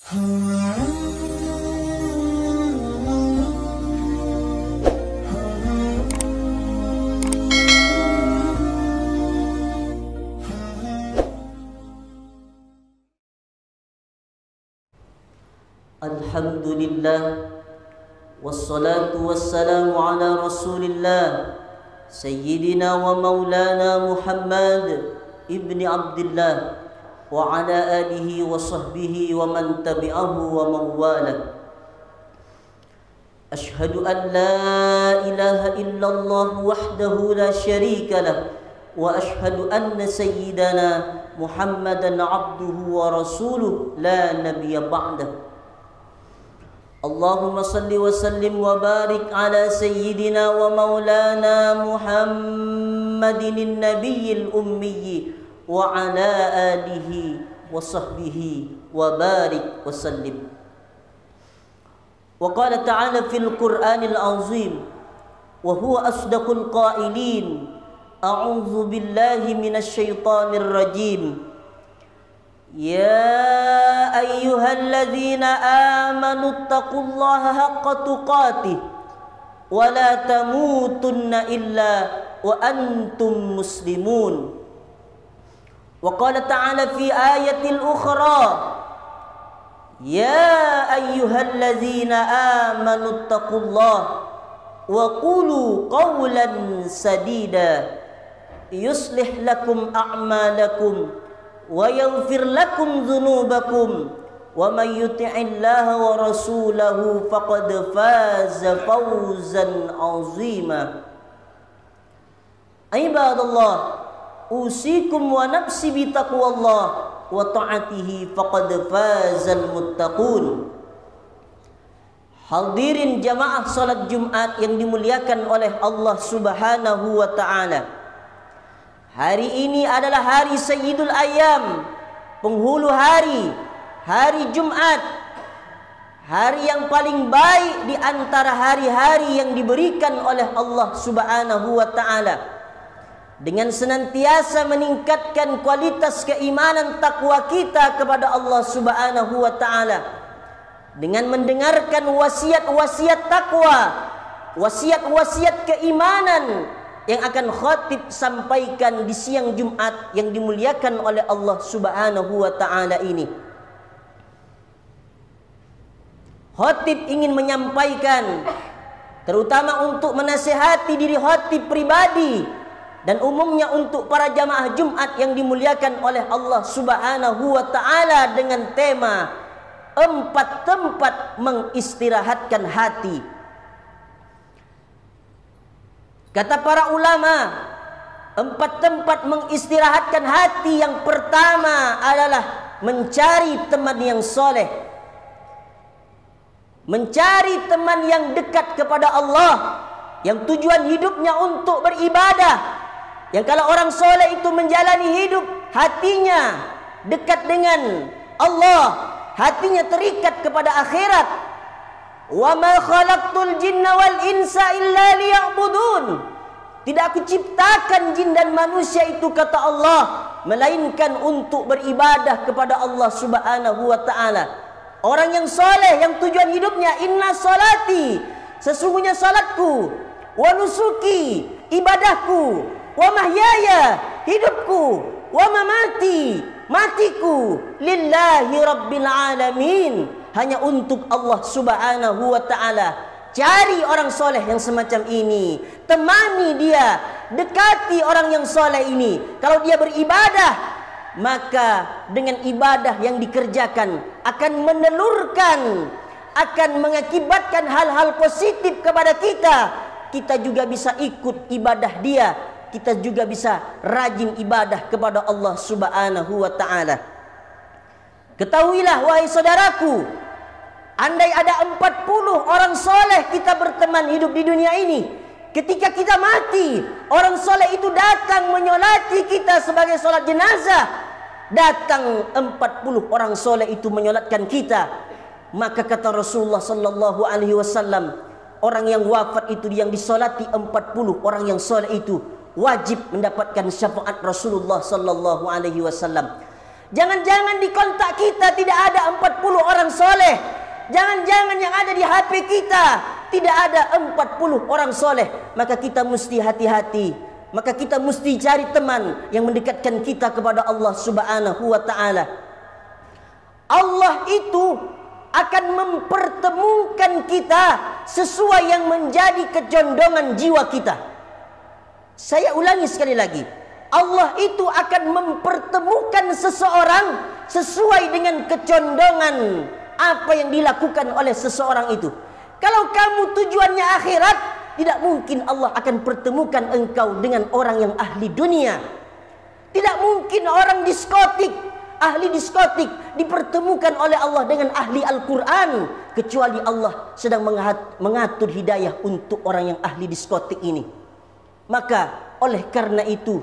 Alhamdulillah, wassalatu wassalamu ala rasulillah Sayyidina wa maulana Muhammad ibni Abdullah wa ala alihi wa sahbihi wa man tabi'ahu wa mawala. Ashhadu an la ilaha illallah wahdahu la syarika lah, wa ashhadu anna sayyidana Muhammadan abduhu wa rasuluh la nabiyya ba'dah. Allahumma salli wa sallim wa barik ala sayyidina wa maulana Muhammadin nabiyil ummi wa ala alihi wa sahbihi wa barik wa sallim. Wa qala ta'ala fil Qur'anil azim wa huwa asdaqul qailin, a'udzu billahi minasy syaithanir rajim. Ya ayyuhalladzina amanu taqullaha haqqa tuqatih wa la tamutunna illa wa antum muslimun. Wa qala ta'ala fi ayatil ukhra, ya ayyuhalladzina amanu taqullaha wa qulu qawlan sadida yuslih lakum a'malakum wa yaghfir lakum dzunubakum wa may yuti'illaha wa rasulahu faqad faza fawzan 'azima. Ibadallah, usikum wa nafsi bi taqwallah wa ta'atihi faqad fazal muttaqun. Hadirin jamaah salat Jumat yang dimuliakan oleh Allah Subhanahu wa taala. Hari ini adalah hari Sayyidul Ayyam, penghulu hari, hari Jumat, hari yang paling baik di antara hari-hari yang diberikan oleh Allah Subhanahu wa taala. Dengan senantiasa meningkatkan kualitas keimanan takwa kita kepada Allah Subhanahu wa taala, dengan mendengarkan wasiat-wasiat takwa, wasiat-wasiat keimanan yang akan khatib sampaikan di siang Jumat yang dimuliakan oleh Allah Subhanahu wa taala ini. Khatib ingin menyampaikan, terutama untuk menasihati diri khatib pribadi dan umumnya untuk para jamaah Jumat yang dimuliakan oleh Allah Subhanahu wa taala, dengan tema 4 tempat mengistirahatkan hati. Kata para ulama, 4 tempat mengistirahatkan hati. Yang pertama adalah mencari teman yang soleh, mencari teman yang dekat kepada Allah, yang tujuan hidupnya untuk beribadah, yang kalau orang soleh itu menjalani hidup hatinya dekat dengan Allah, hatinya terikat kepada akhirat. Wa ma khalaqtul jinna wal insa illa liya'budun. Tidak aku ciptakan jin dan manusia itu, kata Allah, melainkan untuk beribadah kepada Allah Subhanahu wa taala. Orang yang soleh yang tujuan hidupnya inna salati, sesungguhnya salatku, wa nusuki, ibadahku, wa mahyaya, hidupku, wa mamati, matiku, lillahi rabbil alamin, hanya untuk Allah Subhanahu wa ta'ala. Cari orang soleh yang semacam ini, temani dia, dekati orang yang soleh ini. Kalau dia beribadah, maka dengan ibadah yang dikerjakan akan menelurkan, akan mengakibatkan hal-hal positif kepada kita. Kita juga bisa ikut ibadah dia, kita juga bisa rajin ibadah kepada Allah Subhanahu wa ta'ala. Ketahuilah wahai saudaraku, andai ada 40 orang soleh kita berteman hidup di dunia ini, ketika kita mati, orang soleh itu datang menyolati kita sebagai solat jenazah, datang 40 orang soleh itu menyolatkan kita, maka kata Rasulullah sallallahu alaihi wasallam, orang yang wafat itu, yang disolati 40 orang yang soleh itu, wajib mendapatkan syafaat Rasulullah sallallahu alaihi wasallam. Jangan-jangan di kontak kita tidak ada 40 orang soleh. Jangan-jangan yang ada di HP kita tidak ada 40 orang soleh. Maka kita mesti hati-hati. Maka kita mesti cari teman yang mendekatkan kita kepada Allah Subhanahu wa ta'ala. Allah itu akan mempertemukan kita sesuai yang menjadi kecondongan jiwa kita. Saya ulangi sekali lagi. Allah itu akan mempertemukan seseorang sesuai dengan kecondongan apa yang dilakukan oleh seseorang itu. Kalau kamu tujuannya akhirat, tidak mungkin Allah akan pertemukan engkau dengan orang yang ahli dunia. Tidak mungkin orang diskotik, ahli diskotik dipertemukan oleh Allah dengan ahli Al-Quran, kecuali Allah sedang mengatur hidayah untuk orang yang ahli diskotik ini. Maka oleh karena itu,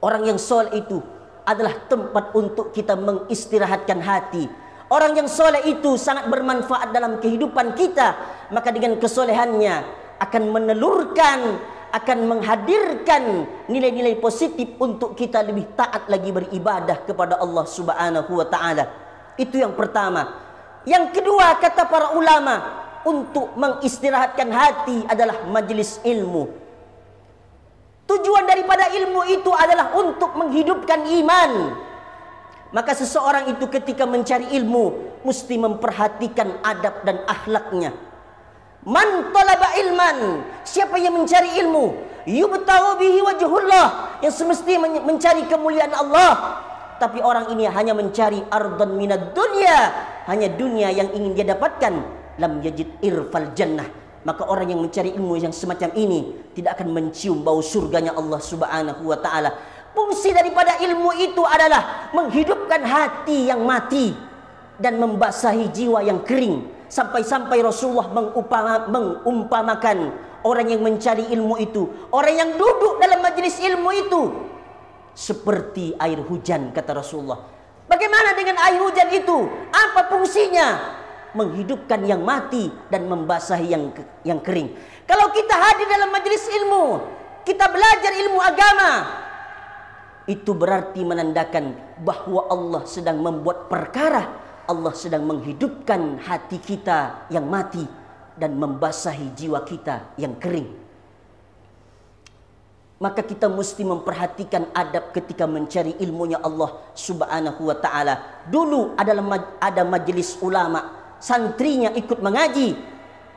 orang yang soleh itu adalah tempat untuk kita mengistirahatkan hati. Orang yang soleh itu sangat bermanfaat dalam kehidupan kita. Maka dengan kesolehannya akan menelurkan, akan menghadirkan nilai-nilai positif untuk kita lebih taat lagi beribadah kepada Allah Subhanahu wa ta'ala. Itu yang pertama. Yang kedua, kata para ulama, untuk mengistirahatkan hati adalah majelis ilmu. Tujuan daripada ilmu itu adalah untuk menghidupkan iman. Maka seseorang itu ketika mencari ilmu mesti memperhatikan adab dan akhlaknya. Man talaba ilman, siapa yang mencari ilmu, yubtaghu bihi wajhullah, yang semestinya mencari kemuliaan Allah. Tapi orang ini hanya mencari ardan minad dunya, hanya dunia yang ingin dia dapatkan. Lam yajid irfal jannah. Maka orang yang mencari ilmu yang semacam ini tidak akan mencium bau surganya Allah Subhanahu wa ta'ala. Fungsi daripada ilmu itu adalah menghidupkan hati yang mati dan membasahi jiwa yang kering. Sampai-sampai Rasulullah mengumpamakan orang yang mencari ilmu itu, orang yang duduk dalam majlis ilmu itu, seperti air hujan, kata Rasulullah. Bagaimana dengan air hujan itu? Apa fungsinya? Menghidupkan yang mati dan membasahi yang kering. Kalau kita hadir dalam majlis ilmu, kita belajar ilmu agama, itu berarti menandakan bahwa Allah sedang membuat perkara, Allah sedang menghidupkan hati kita yang mati dan membasahi jiwa kita yang kering. Maka kita mesti memperhatikan adab ketika mencari ilmunya Allah Subhanahu wa ta'ala. Dulu ada majelis ulama, santrinya ikut mengaji.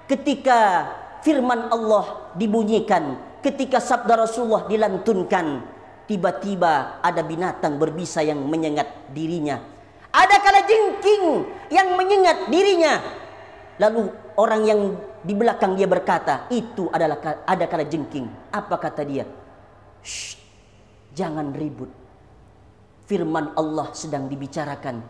Ketika firman Allah dibunyikan, ketika sabda Rasulullah dilantunkan, tiba-tiba ada binatang berbisa yang menyengat dirinya. Ada kalajengking yang menyengat dirinya. Lalu orang yang di belakang dia berkata, itu adalah ada kalajengking. Apa kata dia? Shh, jangan ribut. Firman Allah sedang dibicarakan,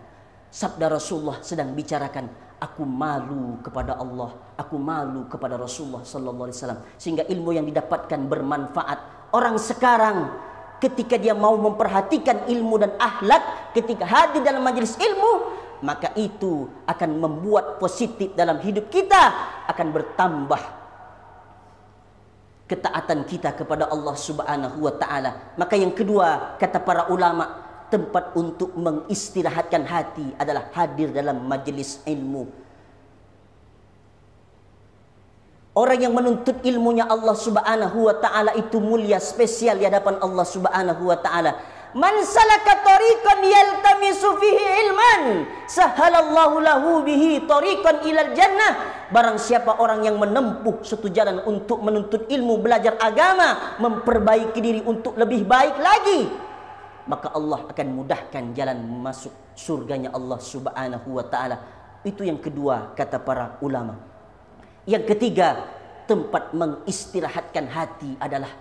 sabda Rasulullah sedang bicarakan. Aku malu kepada Allah, aku malu kepada Rasulullah sallallahu alaihi wasallam. Sehingga ilmu yang didapatkan bermanfaat. Orang sekarang ketika dia mau memperhatikan ilmu dan akhlak, ketika hadir dalam majelis ilmu, maka itu akan membuat positif dalam hidup kita, akan bertambah ketaatan kita kepada Allah Subhanahu wa ta'ala. Maka yang kedua, kata para ulama, tempat untuk mengistirahatkan hati adalah hadir dalam majelis ilmu. Orang yang menuntut ilmunya Allah Subhanahu wa ta'ala itu mulia, spesial di hadapan Allah Subhanahu wa ta'ala. Man salaka tariqan yaltamisu fihi ilman, sahalallahu lahu bihi tariqan ilal jannah. Barang siapa orang yang menempuh satu jalan untuk menuntut ilmu, belajar agama, memperbaiki diri untuk lebih baik lagi, maka Allah akan mudahkan jalan masuk surganya Allah Subhanahu wa ta'ala. Itu yang kedua, kata para ulama. Yang ketiga, tempat mengistirahatkan hati adalah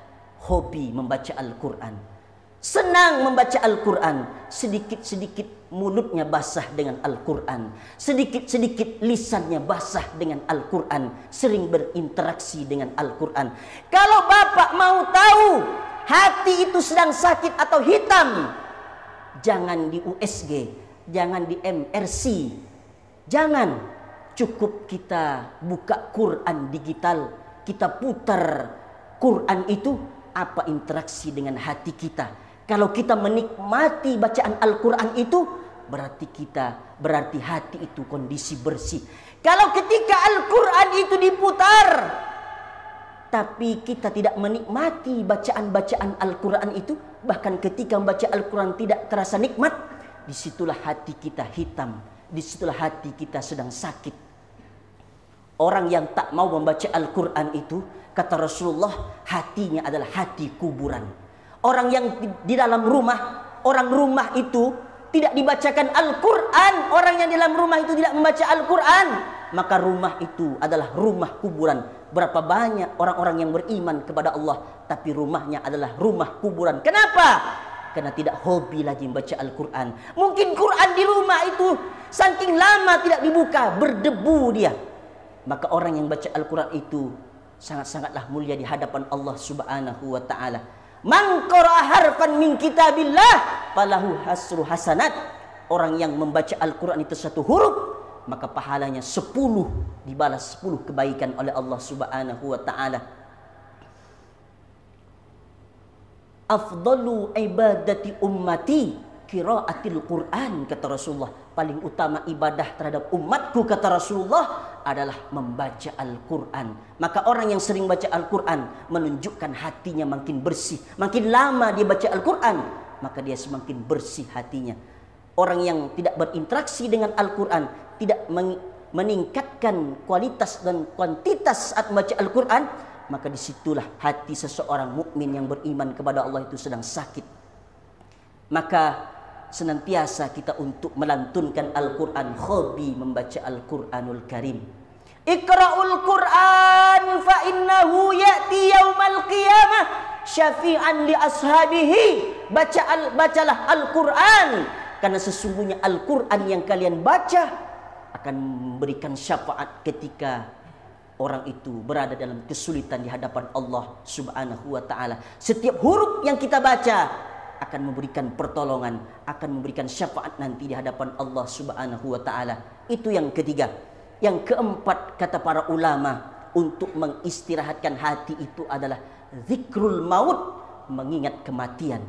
hobi membaca Al-Quran. Senang membaca Al-Quran. Sedikit-sedikit mulutnya basah dengan Al-Quran. Sedikit-sedikit lisannya basah dengan Al-Quran. Sering berinteraksi dengan Al-Quran. Kalau bapak mau tahu hati itu sedang sakit atau hitam, jangan di USG, jangan di MRC, jangan. Cukup kita buka Quran digital, kita putar Quran itu, apa interaksi dengan hati kita. Kalau kita menikmati bacaan Al-Quran itu, berarti hati itu kondisi bersih. Kalau ketika Al-Quran itu diputar, tapi kita tidak menikmati bacaan-bacaan Al-Quran itu, bahkan ketika membaca Al-Quran tidak terasa nikmat, disitulah hati kita hitam, disitulah hati kita sedang sakit. Orang yang tak mau membaca Al-Quran itu, kata Rasulullah, hatinya adalah hati kuburan. Orang yang di dalam rumah, orang rumah itu tidak dibacakan Al-Quran, orang yang di dalam rumah itu tidak membaca Al-Quran, maka rumah itu adalah rumah kuburan. Berapa banyak orang-orang yang beriman kepada Allah, tapi rumahnya adalah rumah kuburan. Kenapa? Karena tidak hobi lagi membaca Al-Quran. Mungkin Quran di rumah itu saking lama tidak dibuka, berdebu dia. Maka orang yang baca Al-Quran itu sangat-sangatlah mulia di hadapan Allah Subhanahu wa ta'ala. Man qara'a harfan min kitabillah falahu hasru hasanat. Orang yang membaca Al-Quran itu satu huruf, maka pahalanya 10, dibalas 10 kebaikan oleh Allah Subhanahu wa ta'ala. Afdalu ibadati ummati qiraatil Quran, kata Rasulullah. Paling utama ibadah terhadap umatku, kata Rasulullah, adalah membaca Al-Quran. Maka orang yang sering baca Al-Quran menunjukkan hatinya makin bersih. Makin lama dia baca Al-Quran, maka dia semakin bersih hatinya. Orang yang tidak berinteraksi dengan Al-Quran, tidak meningkatkan kualitas dan kuantitas saat membaca Al-Quran, maka disitulah hati seseorang mukmin yang beriman kepada Allah itu sedang sakit. Maka senantiasa kita untuk melantunkan Al-Quran, hobi membaca Al-Quranul Karim. Iqra'ul Quran fa innahu ya'ti yaumal qiyamah syafi'an li ashabihi. Bacalah Al-Quran, karena sesungguhnya Al-Quran yang kalian baca akan memberikan syafaat ketika orang itu berada dalam kesulitan di hadapan Allah Subhanahu wa ta'ala. Setiap huruf yang kita baca akan memberikan pertolongan, akan memberikan syafaat nanti di hadapan Allah Subhanahu wa ta'ala. Itu yang ketiga. Yang keempat, kata para ulama, untuk mengistirahatkan hati itu adalah zikrul maut, mengingat kematian.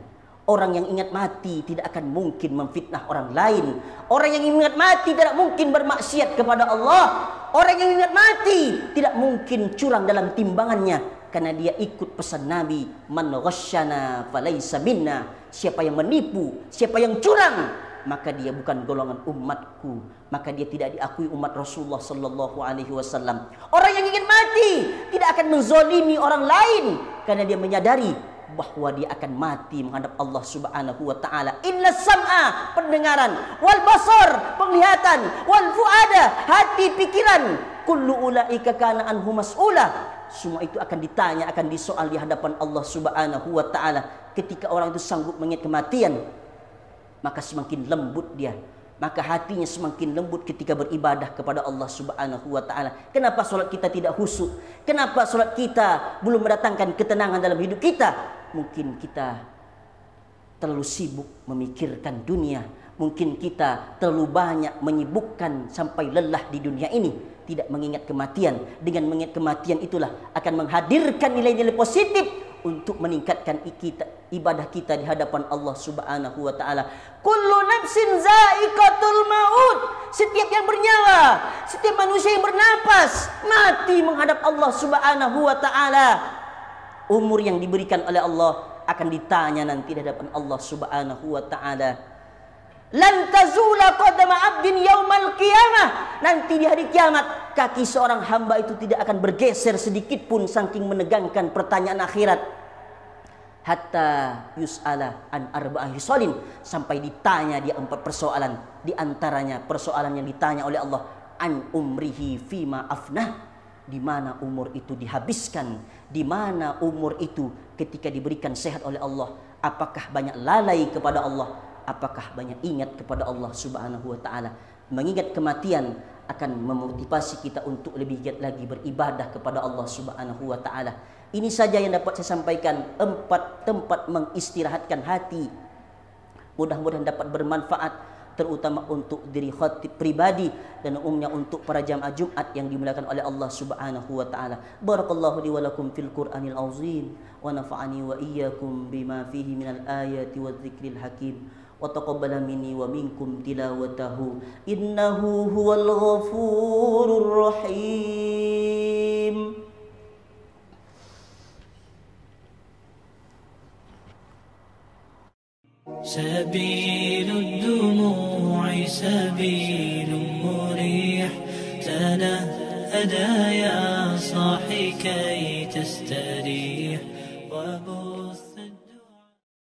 Orang yang ingat mati tidak akan mungkin memfitnah orang lain. Orang yang ingat mati tidak mungkin bermaksiat kepada Allah. Orang yang ingat mati tidak mungkin curang dalam timbangannya, karena dia ikut pesan Nabi, man ghasyana falaysa minna. Siapa yang menipu, siapa yang curang, maka dia bukan golongan umatku, maka dia tidak diakui umat Rasulullah sallallahu alaihi wasallam. Orang yang ingin mati tidak akan menzalimi orang lain, karena dia menyadari bahwa dia akan mati menghadap Allah Subhanahu wa ta'ala. Inna sam'a, pendengaran, wal basar, penglihatan, wal fuada, hati, pikiran, kullu ulaika kana anhu mas'ula. Semua itu akan ditanya, akan disoal di hadapan Allah Subhanahu wa ta'ala. Ketika orang itu sanggup mengingat kematian, maka semakin lembut dia, maka hatinya semakin lembut ketika beribadah kepada Allah Subhanahu wa ta'ala. Kenapa solat kita tidak khusyuk? Kenapa solat kita belum mendatangkan ketenangan dalam hidup kita? Mungkin kita terlalu sibuk memikirkan dunia. Mungkin kita terlalu banyak menyibukkan sampai lelah di dunia ini, tidak mengingat kematian. Dengan mengingat kematian itulah akan menghadirkan nilai-nilai positif untuk meningkatkan ibadah kita di hadapan Allah Subhanahu wa ta'ala. Kullu nafsin za'iqatul maut. Setiap yang bernyawa, setiap manusia yang bernapas, mati menghadap Allah Subhanahu wa ta'ala. Umur yang diberikan oleh Allah akan ditanya nanti di hadapan Allah Subhanahu wa ta'ala. Lan tazula qadama 'abdin yaumal qiyamah. Nanti di hari kiamat kaki seorang hamba itu tidak akan bergeser sedikit pun saking menegangkan pertanyaan akhirat. Hatta yus'ala an arba'ah hisalin, sampai ditanya dia 4 persoalan. Di antaranya persoalan yang ditanya oleh Allah, an umrihi fima afnah, di mana umur itu dihabiskan, di mana umur itu ketika diberikan sehat oleh Allah. Apakah banyak lalai kepada Allah? Apakah banyak ingat kepada Allah Subhanahu wa ta'ala? Mengingat kematian akan memotivasi kita untuk lebih giat lagi beribadah kepada Allah Subhanahu wa ta'ala. Ini saja yang dapat saya sampaikan, 4 tempat mengistirahatkan hati. Mudah-mudahan dapat bermanfaat terutama untuk diri khatib pribadi dan umumnya untuk para jamaah Jumat yang dimuliakan oleh Allah Subhanahu wa taala. Barakallahu li wa lakum fil Qur'anil azim wa nafa'ani wa iyyakum bima fihi minal ayati wadh-dhikril hakim. Wa taqabbala minni wa minkum tilawatahu innahu huwal ghafurur rahim. سبيل الدموع سبيل مريح تنهدى يا صاحي كي تستريح وبث